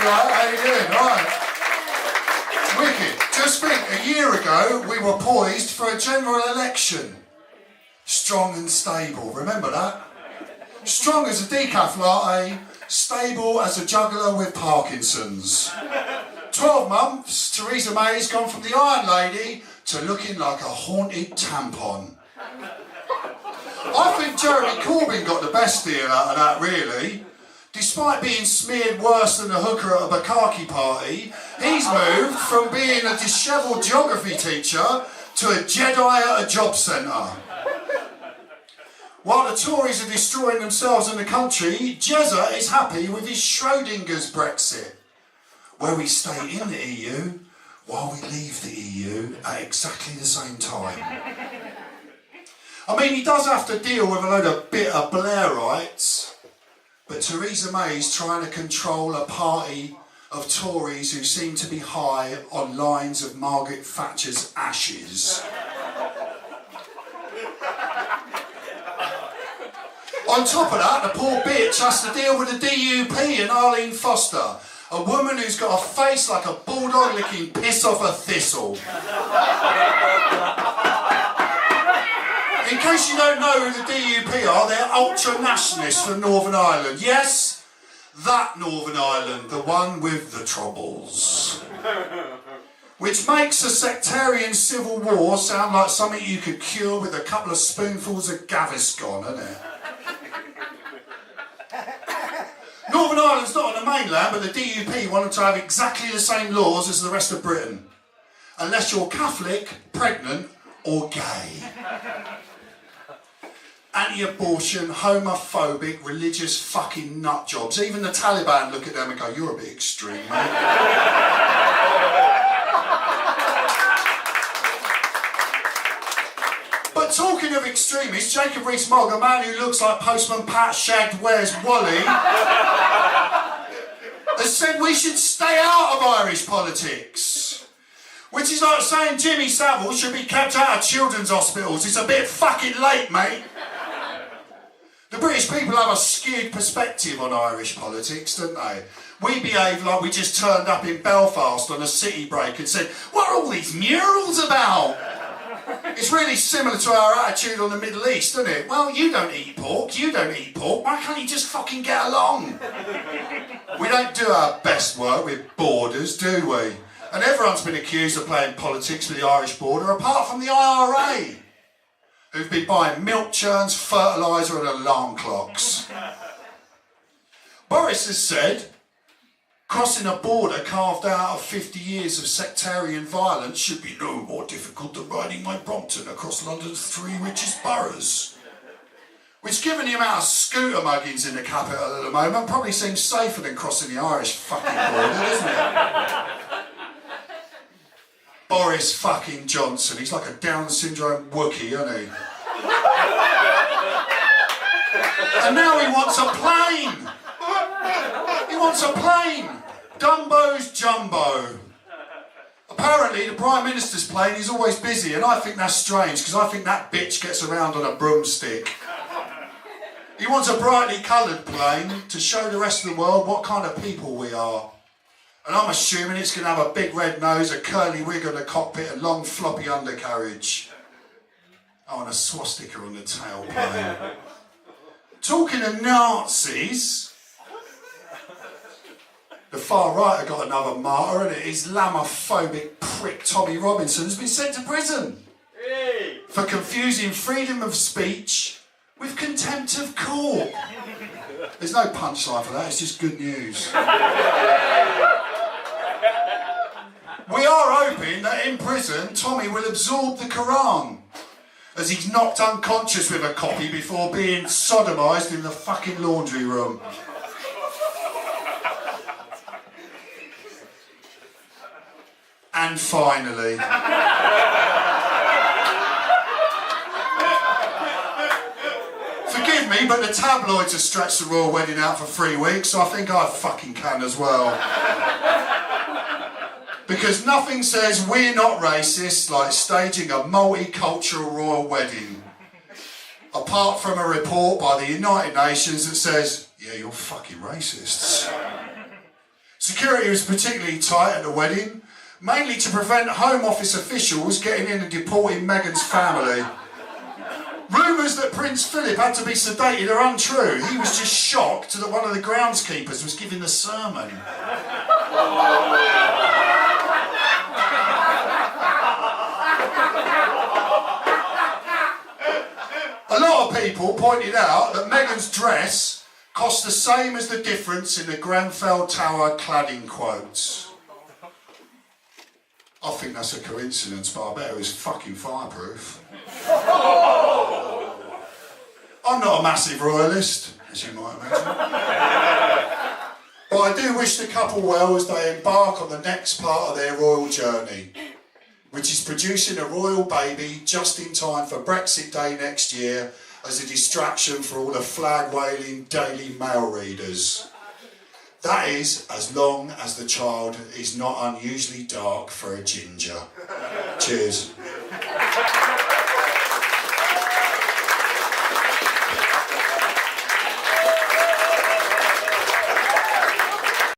Right, how you doing? Right. Wicked. Just think, a year ago, we were poised for a general election. Strong and stable, remember that? Strong as a decaf latte, stable as a juggler with Parkinson's. 12 months, Theresa May's gone from the Iron Lady to looking like a haunted tampon. I think Jeremy Corbyn got the best deal out of that, really. Despite being smeared worse than a hooker at a bukkake party, he's moved from being a dishevelled geography teacher to a Jedi at a job centre. While the Tories are destroying themselves and the country, Jezza is happy with his Schrodinger's Brexit, where we stay in the EU while we leave the EU at exactly the same time. I mean, he does have to deal with a load of bitter Blairites, but Theresa May's trying to control a party of Tories who seem to be high on lines of Margaret Thatcher's ashes. On top of that, the poor bitch has to deal with the DUP and Arlene Foster, a woman who's got a face like a bulldog licking piss off a thistle. In case you don't know who the DUP are, they're ultra-nationalists from Northern Ireland. Yes, that Northern Ireland, the one with the troubles. Which makes a sectarian civil war sound like something you could cure with a couple of spoonfuls of Gaviscon, isn't it? Northern Ireland's not on the mainland, but the DUP want them to have exactly the same laws as the rest of Britain. Unless you're Catholic, pregnant, or gay. Anti-abortion, homophobic, religious fucking nutjobs. Even the Taliban look at them and go, you're a bit extreme, mate. But talking of extremists, Jacob Rees-Mogg, a man who looks like Postman Pat shagged Where's Wally, has said we should stay out of Irish politics. Which is like saying Jimmy Savile should be kept out of children's hospitals. It's a bit fucking late, mate. The British people have a skewed perspective on Irish politics, don't they? We behave like we just turned up in Belfast on a city break and said, what are all these murals about? It's really similar to our attitude on the Middle East, isn't it? Well, you don't eat pork, why can't you just fucking get along? We don't do our best work with borders, do we? And everyone's been accused of playing politics with the Irish border, apart from the IRA, who've been buying milk churns, fertiliser and alarm clocks. Boris has said, crossing a border carved out of 50 years of sectarian violence should be no more difficult than riding my Brompton across London's 3 richest boroughs. Which, given the amount of scooter muggings in the capital at the moment, probably seems safer than crossing the Irish fucking border, doesn't it? Boris fucking Johnson, he's like a Down syndrome Wookiee, isn't he? And now he wants a plane! He wants a plane! Dumbo's jumbo. Apparently the Prime Minister's plane is always busy, and I think that's strange, because I think that bitch gets around on a broomstick. He wants a brightly coloured plane to show the rest of the world what kind of people we are. And I'm assuming it's going to have a big red nose, a curly wig on the cockpit, and long floppy undercarriage. Oh, and a swastika on the tailplane. Talking of Nazis, the far right have got another martyr, and Islamophobic prick Tommy Robinson has been sent to prison for confusing freedom of speech with contempt of court. There's no punchline for that, it's just good news. We are hoping that in prison, Tommy will absorb the Quran, as he's knocked unconscious with a copy before being sodomised in the fucking laundry room. And finally, forgive me, but the tabloids have stretched the royal wedding out for 3 weeks, so I think I fucking can as well. Because nothing says we're not racist like staging a multicultural royal wedding. Apart from a report by the United Nations that says, yeah, you're fucking racists. Security was particularly tight at the wedding, mainly to prevent Home Office officials getting in and deporting Meghan's family. Rumours that Prince Philip had to be sedated are untrue. He was just shocked that one of the groundskeepers was giving the sermon. A lot of people pointed out that Meghan's dress cost the same as the difference in the Grenfell Tower cladding quotes. I think that's a coincidence, but I bet it was fucking fireproof. I'm not a massive royalist, as you might imagine. But I do wish the couple well as they embark on the next part of their royal journey, which is producing a royal baby just in time for Brexit Day next year as a distraction for all the flag-waving Daily Mail readers. That is, as long as the child is not unusually dark for a ginger. Cheers.